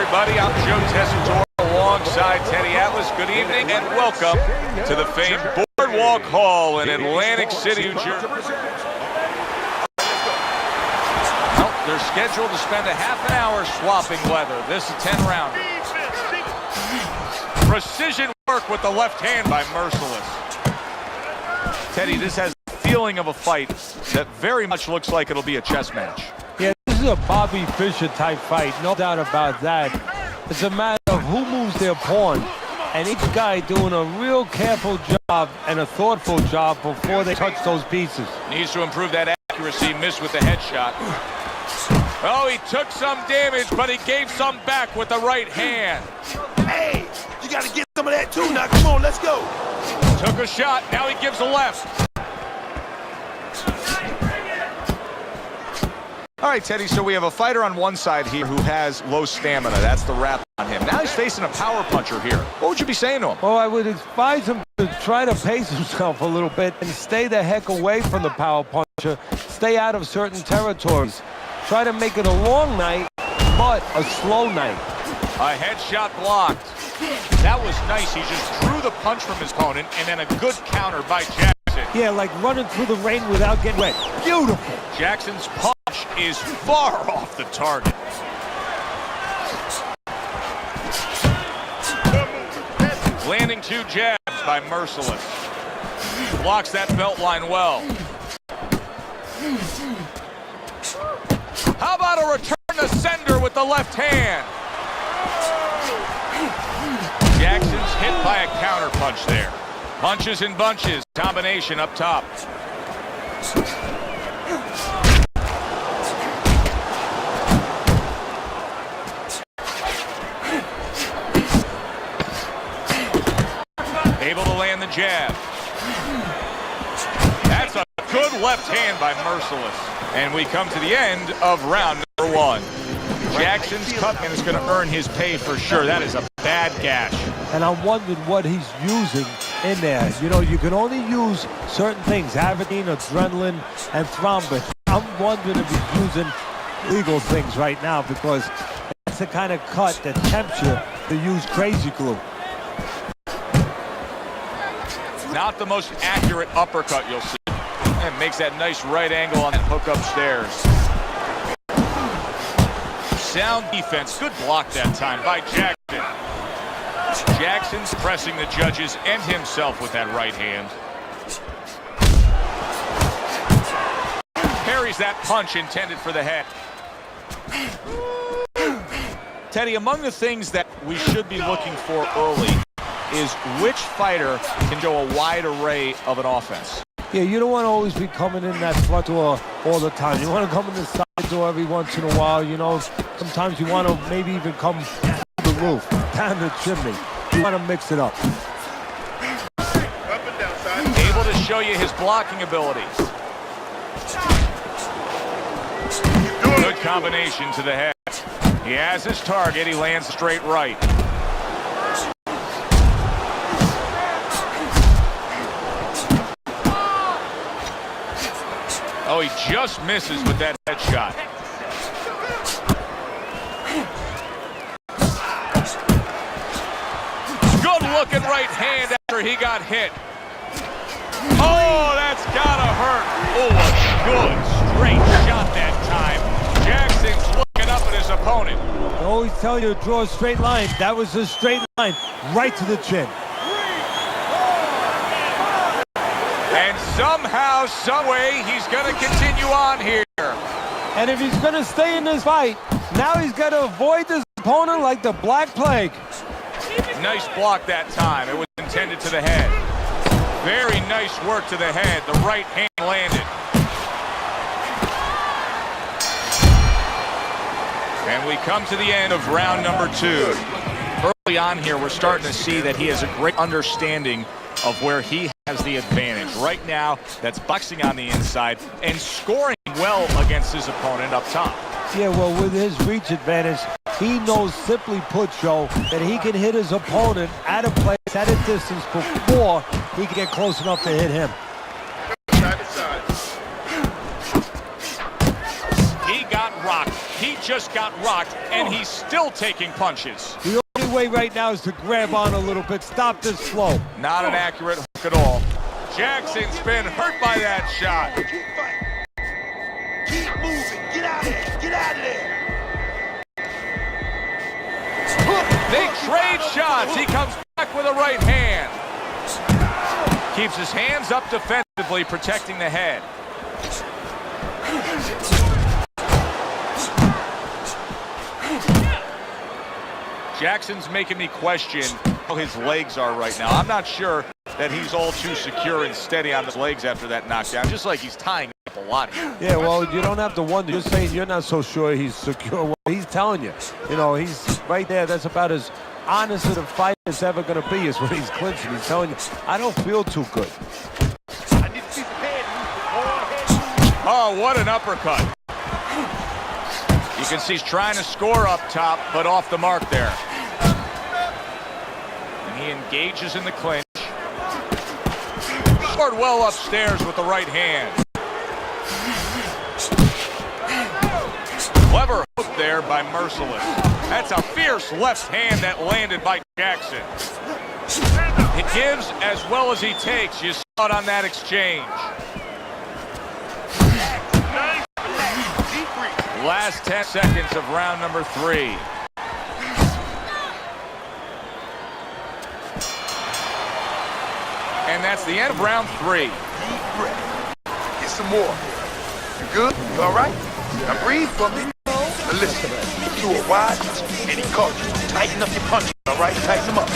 everybody. I'm Joe Tessitore alongside Teddy Atlas. Good evening and welcome to the famed Boardwalk Hall in Atlantic City, New Jersey. Well, they're scheduled to spend a half an hour swapping leather. This is a 10-rounder. Precision work with the left hand by Merciless. Teddy, this has the feeling of a fight that very much looks like it'll be a chess match. Yeah, this is a Bobby Fischer type fight, no doubt about that. It's a matter of who moves their pawn, and each guy doing a real careful job and a thoughtful job before they touch those pieces. Needs to improve that accuracy, missed with the headshot. Oh, he took some damage, but he gave some back with the right hand. Hey, you got to get some of that too now. Come on, let's go. Took a shot, now he gives a left. All right, Teddy, so we have a fighter on one side here who has low stamina. That's the rap on him. Now he's facing a power puncher here. What would you be saying to him? Well, I would advise him to try to pace himself a little bit and stay the heck away from the power puncher. Stay out of certain territories. Try to make it a long night, but a slow night. A headshot blocked. That was nice. He just drew the punch from his opponent, and then a good counter by Jackson. Yeah, like running through the rain without getting wet. Beautiful. Jackson's punch is far off the target. Landing two jabs by Merciless. Blocks that belt line well. How about a return to sender with the left hand? Jackson's hit by a counter punch there. Punches and bunches, combination up top. Able to land the jab. That's a good left hand by Merciless. And we come to the end of round number one. Jackson's cut and is going to earn his pay for sure. That is a bad gash. And I'm wondering what he's using in there. You know, you can only use certain things, Avadine, adrenaline, and thrombin. I'm wondering if he's using legal things right now because that's the kind of cut that tempts you to use crazy glue. Not the most accurate uppercut you'll see. And makes that nice right angle on that hook upstairs. Sound defense. Good block that time by Jackson. Jackson's pressing the judges and himself with that right hand. Parries that punch intended for the head. Teddy, among the things that we should be looking for early is which fighter can go a wide array of an offense. Yeah, you don't want to always be coming in that front door all the time. You want to come in the side door every once in a while. You know, sometimes you want to maybe even come through the roof, down the chimney. You want to mix it up. Up and down, side. Able to show you his blocking abilities. Good combination to the head. He has his target. He lands straight right. Oh, he just misses with that headshot. Good looking right hand after he got hit. Oh, that's gotta hurt. Oh, a good straight shot that time. Jackson's looking up at his opponent. I always tell you to draw a straight line. That was a straight line right to the chin. And somehow, someway, he's going to continue on here. And if he's going to stay in this fight, now he's got to avoid this opponent like the Black Plague. Nice block that time. It was intended to the head. Very nice work to the head. The right hand landed. And we come to the end of round number two. Early on here, we're starting to see that he has a great understanding of where he has the advantage. Right now, that's boxing on the inside and scoring well against his opponent up top. Yeah, well, with his reach advantage, he knows, simply put, Joe, that he can hit his opponent at a place, at a distance before he can get close enough to hit him. Side to side. He got rocked. He He just got rocked, and he's still taking punches. The only way right now is to grab on a little bit. Stop this flow. Not an accurate hook at all. Jackson's been hurt by that shot. Keep fighting. Keep moving. Get out of there. Get out of there. They trade shots. He comes back with a right hand. Keeps his hands up defensively, protecting the head. Jackson's making me question how his legs are right now. I'm not sure that he's all too secure and steady on his legs after that knockdown, just like he's tying up a lot here. Yeah, well, you don't have to wonder. You're saying you're not so sure he's secure. Well, he's telling you. You know, he's right there. That's about as honest as a fight is ever going to be is when he's clinching. He's telling you, I don't feel too good. I need to see some head movement. Oh, what an uppercut. You can see he's trying to score up top, but off the mark there. And he engages in the clinch. Scored well upstairs with the right hand. Clever hook there by Merciless. That's a fierce left hand that landed by Jackson. He gives as well as he takes. You saw it on that exchange. Last 10 seconds of round number 3. And that's the end of round 3. Deep breath. Get some more. You good? You all right? Now breathe for me. Now listen, he threw a wide and he caught you. Tighten up your punches, all right? Tighten them up.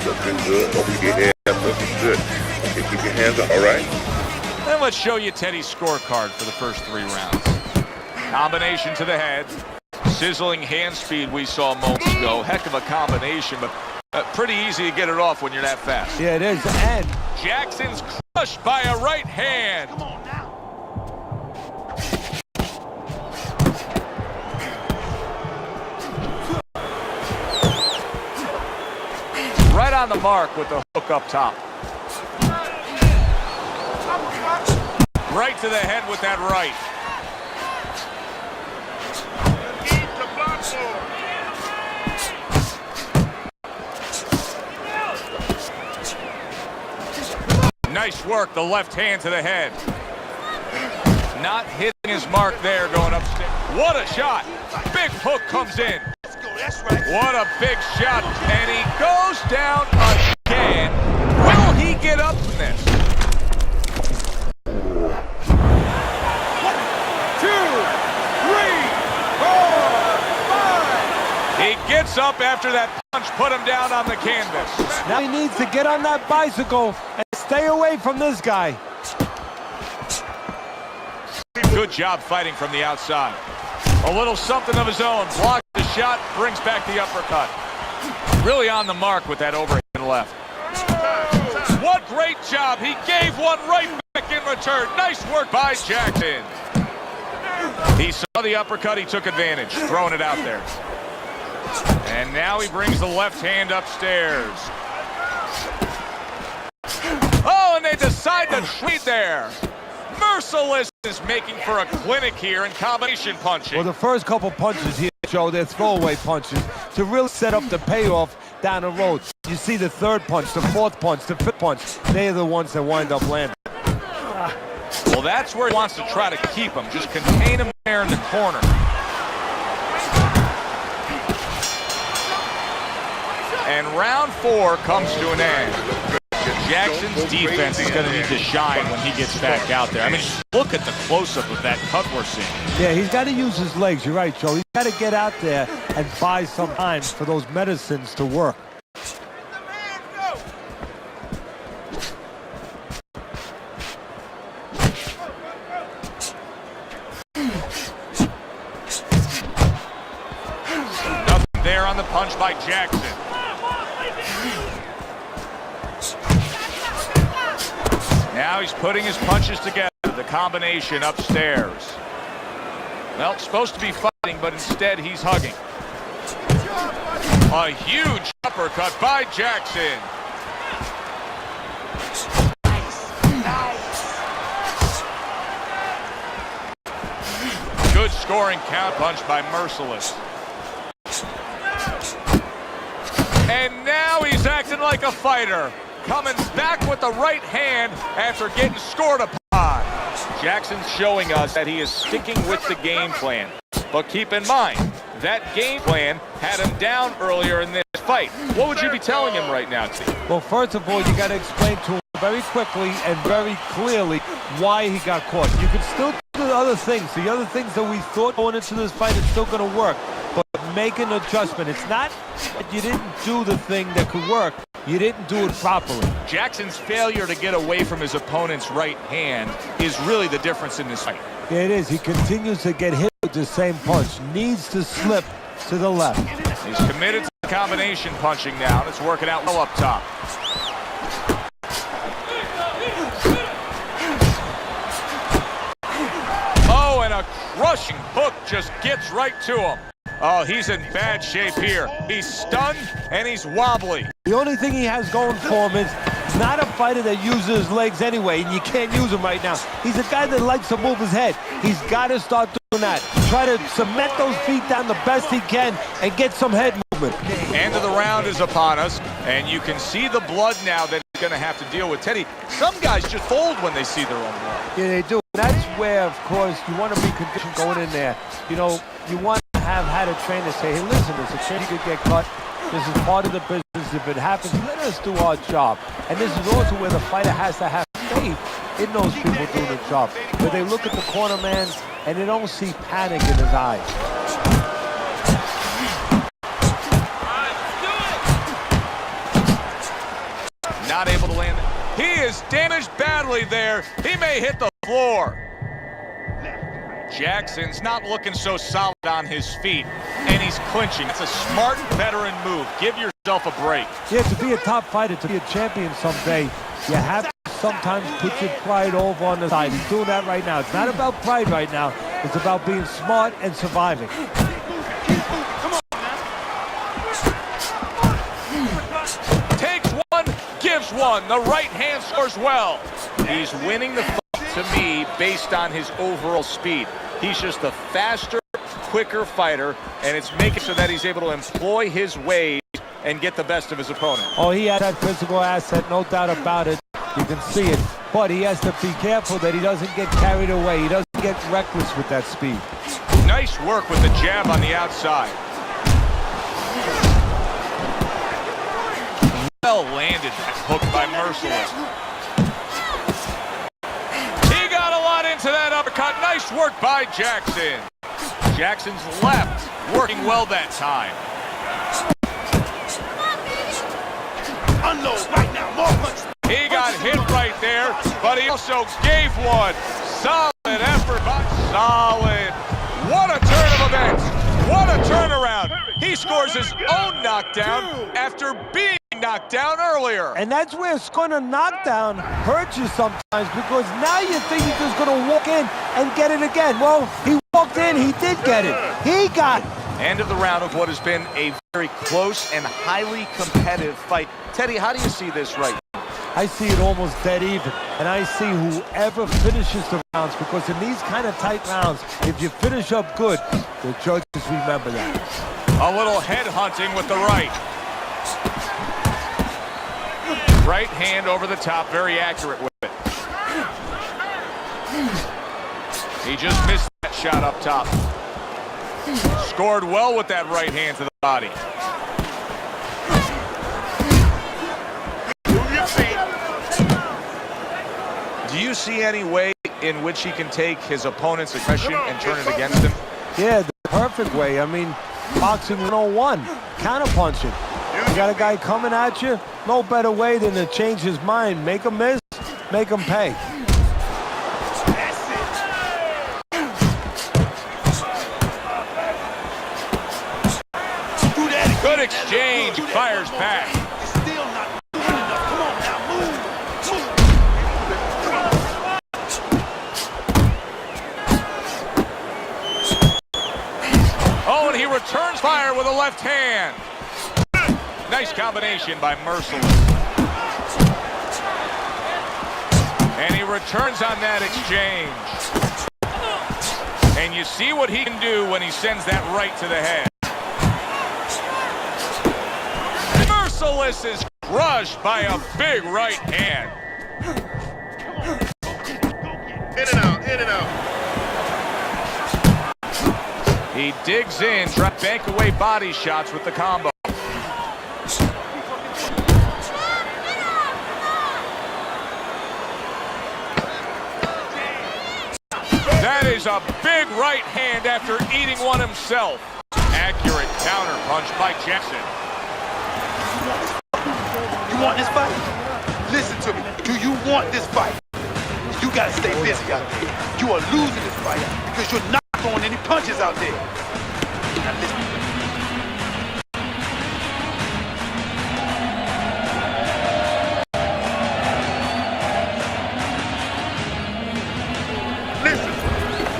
Looking good. Keep your hands up. Looking good. Okay, keep your hands up, all right? Then let's show you Teddy's scorecard for the first 3 rounds. Combination to the head. Sizzling hand speed we saw moments ago. Heck of a combination, but pretty easy to get it off when you're that fast. Yeah, it is. And Jackson's crushed by a right hand. Come on now. Right on the mark with the hook up top. Right to the head with that right. Nice work, the left hand to the head. Not hitting his mark there going upstairs. What a shot. Big hook comes in. Let's go. That's right. What a big shot. And he goes down again. Will he get up from this? 1, 2, 3, 4, 5. He gets up after that punch put him down on the canvas. now he needs to get on that bicycle and stay away from this guy. Good job fighting from the outside. A little something of his own. Blocks the shot, brings back the uppercut. Really on the mark with that overhand left. What great job. He gave one right back in return. Nice work by Jackson. He saw the uppercut. He took advantage, throwing it out there. And now he brings the left hand upstairs. Oh, and they decide to treat there. Merciless is making for a clinic here in combination punching. Well, the first couple punches here, Joe, they're throwaway punches to really set up the payoff down the road. You see the third punch, the fourth punch, the fifth punch. They're the ones that wind up landing. Well, that's where he wants to try to keep him. Just contain him there in the corner. And round 4 comes to an end. Jackson's defense is going to need to shine when he gets back out there. I mean, just look at the close-up of that cut we're seeing. Yeah, he's got to use his legs. You're right, Joe. He's got to get out there and buy some time for those medicines to work. Nothing there on the punch by Jackson. Now he's putting his punches together, the combination upstairs. Well, supposed to be fighting, but instead he's hugging. A huge uppercut. uppercut by Jackson. Good scoring count punch by Merciless. And now he's acting like a fighter. Coming back with the right hand after getting scored upon. Jackson's showing us that he is sticking with the game plan. But keep in mind, that game plan had him down earlier in this fight. What would you be telling him right now, T? Well, first of all, you got to explain to him very quickly and very clearly why he got caught. You can still do the other things. The other things that we thought going into this fight is still going to work. But make an adjustment. It's not that you didn't do the thing that could work. You didn't do it properly. Jackson's failure to get away from his opponent's right hand is really the difference in this fight. Yeah, it is. He continues to get hit with the same punch. Needs to slip to the left. He's committed to combination punching now, and it's working out well up top. Oh, and a crushing hook just gets right to him. Oh, he's in bad shape here. He's stunned and he's wobbly. The only thing he has going for him is not a fighter that uses his legs anyway, and you can't use him right now. He's a guy that likes to move his head. He's got to start doing that. Try to cement those feet down the best he can and get some head movement. End of the round is upon us, and you can see the blood now that he's going to have to deal with. Teddy, some guys just fold when they see their own blood. Yeah, they do. That's where, of course, you want to be conditioned going in there. You know, you want to have had a trainer say, hey, listen, there's a chance you could get cut. This is part of the business. If it happens, let us do our job. And this is also where the fighter has to have faith in those people doing the job. Where they look at the corner man and they don't see panic in his eyes. Not able to land it. He is damaged badly there. He may hit the floor. Jackson's not looking so solid on his feet, and he's clinching. It's a smart veteran move. Give yourself a break. Yeah, to be a top fighter, to be a champion someday, you have to sometimes put your pride over on the side. He's doing that right now. It's not about pride right now. It's about being smart and surviving. Takes one, gives one. The right hand scores well. He's winning the fight to me based on his overall speed. He's just a faster, quicker fighter, and it's making so that he's able to employ his ways and get the best of his opponent. Oh, he has that physical asset, no doubt about it. You can see it. But he has to be careful that he doesn't get carried away. He doesn't get reckless with that speed. Nice work with the jab on the outside. Well landed that hook by Merciless. He got a lot into that uppercut. Nice work by Jackson. Jackson's left working well that time. Unload right now, more punches. He got hit right there, but he also gave one. Solid effort, but solid. What a turn of events. What a turnaround. He scores his own knockdown after being knocked down earlier. And that's where scoring a knockdown hurts you sometimes, because now you think he's just going to walk in and get it again. Well, he walked in, he did get it. He got it. End of the round of what has been a very close and highly competitive fight. Teddy, how do you see this right now? I see it almost dead even, and I see whoever finishes the rounds, because in these kind of tight rounds, if you finish up good, the judges remember that. A little head hunting with the right. Right hand over the top, very accurate with it. He just missed that shot up top. Scored well with that right hand to the body. Do you see any way in which he can take his opponent's aggression and turn it against him? Yeah, the perfect way. I mean, boxing 101, counterpunching. You got a guy coming at you, no better way than to change his mind. Make him miss, make him pay. Good exchange, fires back. Oh, and he returns fire with a left hand. Nice combination by Merciless. And he returns on that exchange. And you see what he can do when he sends that right to the head. Merciless is crushed by a big right hand. In and out, in and out. He digs in, trying to bank away body shots with the combo. That is a big right hand after eating one himself. Accurate counter punch by Jackson. You want this fight? Listen to me. Do you want this fight? You gotta stay busy out there. You are losing this fight because you're not throwing any punches out there. Now listen.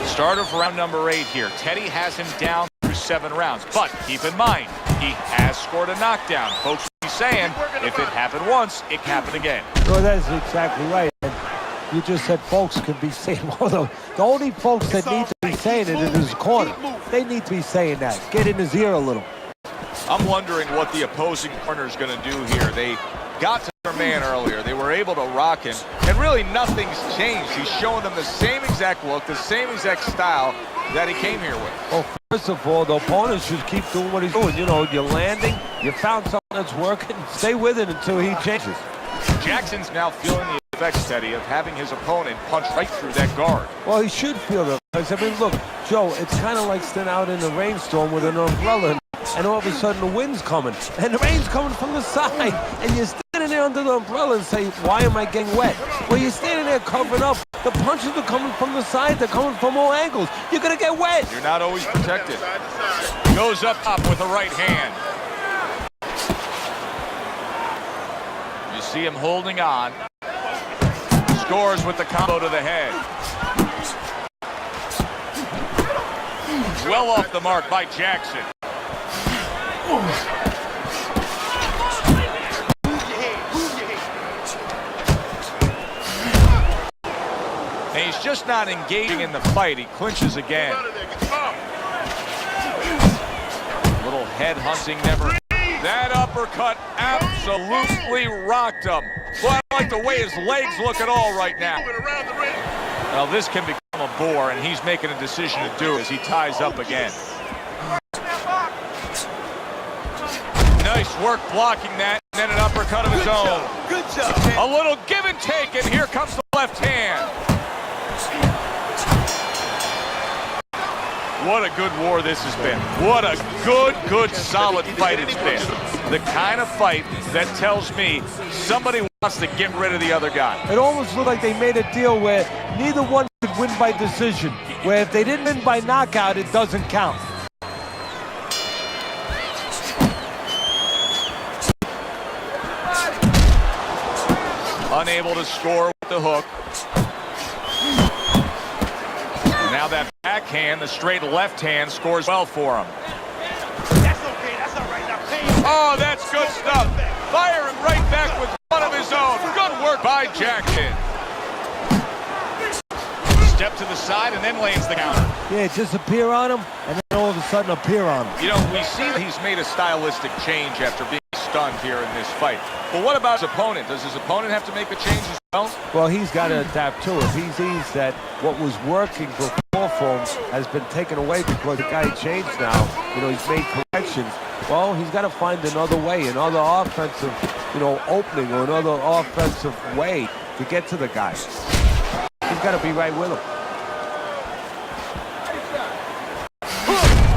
Start of round number 8 here. Teddy has him down through 7 rounds. But keep in mind, he has scored a knockdown. Folks will be saying, if it happened once, it can happen again. Well, that's exactly right. And you just said folks could be saying, well, the only folks that need to be saying it in his corner. They need to be saying that. Get in his ear a little. I'm wondering what the opposing corner is going to do here. They got to their man earlier. They were able to rock him, and really nothing's changed. He's showing them the same exact look, the same exact style that he came here with. Well, first of all, the opponent should keep doing what he's doing. You know, you're landing, you found something that's working, stay with it until he changes. Jackson's now feeling the effects, Teddy, of having his opponent punch right through that guard. Well, he should feel the effects. I mean, look, Joe, it's kind of like standing out in a rainstorm with an umbrella, and all of a sudden the wind's coming, and the rain's coming from the side, and you're standing there under the umbrella and say, why am I getting wet? Well, you're standing there covering up. The punches are coming from the side. They're coming from all angles. You're going to get wet. You're not always protected. Goes up top with a right hand. You see him holding on. Scores with the combo to the head. Well off the mark by Jackson. And he's just not engaging in the fight. He clinches again. Little head hunting never. That uppercut absolutely rocked him. Well, I like the way his legs look at all right now. Well, this can become a bore, and he's making a decision to do it as he ties up again. Nice work blocking that, and then an uppercut of his own. Good job. A little give and take, and here comes the left hand. What a good war this has been. What a good, solid fight it's been. The kind of fight that tells me somebody wants to get rid of the other guy. It almost looked like they made a deal where neither one could win by decision, where if they didn't win by knockout, it doesn't count. Unable to score with the hook. And now that backhand, the straight left hand, scores well for him. That's okay. That's all right. Now pay. Oh, that's good stuff. Firing right back with one of his own. Good work by Jackson. Step to the side and then lands the counter. Yeah, disappear on him, and then all of a sudden appear on him. You know, we see that he's made a stylistic change after being stunned here in this fight. But what about his opponent? Does his opponent have to make a change as well? Well, he's got to adapt to it. If he sees that what was working before for him has been taken away because the guy changed now, you know, he's made corrections. Well, he's got to find another way, another offensive, you know, opening or another offensive way to get to the guy. He's got to be right with him.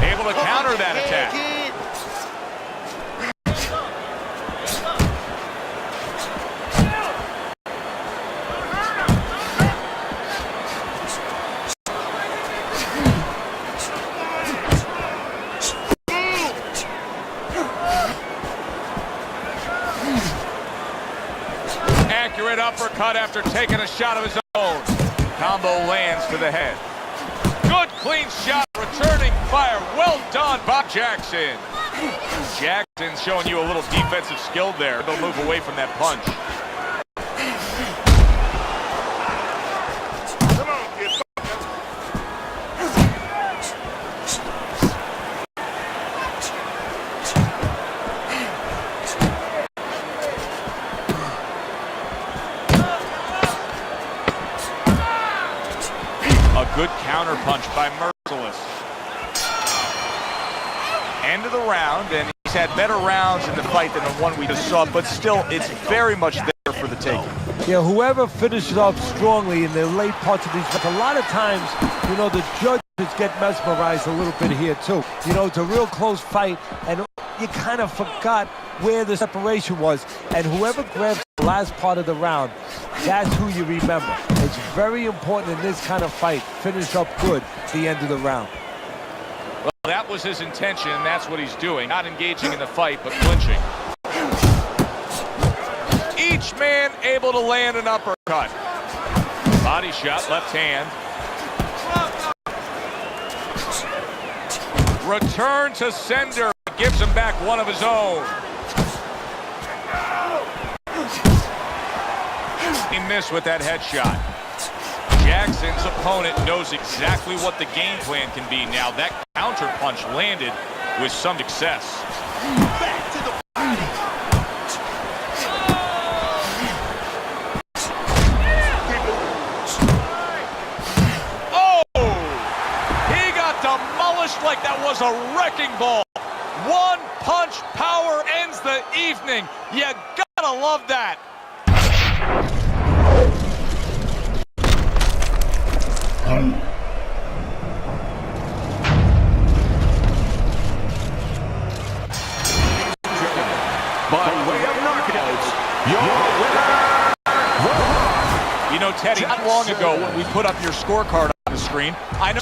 Able to counter that attack. Accurate uppercut after taking a shot of his own. Combo lands to the head. Good clean shot, returning fire. Well done, Bob Jackson. Jackson showing you a little defensive skill there. They'll move away from that punch. Come on, kid. A good counter punch by Merciless. End of the round, and he's had better rounds in the fight than the one we just saw, but still, it's very much there for the taking. Yeah, whoever finishes off strongly in the late parts of these fights, a lot of times, you know, the judges get mesmerized a little bit here, too. You know, it's a real close fight, and you kind of forgot where the separation was, and whoever grabs the last part of the round, that's who you remember. It's very important in this kind of fight, finish up good at the end of the round. Well, that was his intention, and that's what he's doing. Not engaging in the fight, but clinching. Each man able to land an uppercut. Body shot, left hand. Return to sender. Gives him back one of his own. He missed with that headshot. Jackson's opponent knows exactly what the game plan can be now. That counter punch landed with some success. Back to the Oh! He got demolished like that was a wrecking ball. One punch power ends the evening. You gotta love that. By way of knockouts, your winner. You know, Teddy, not long ago when we put up your scorecard on the screen, I know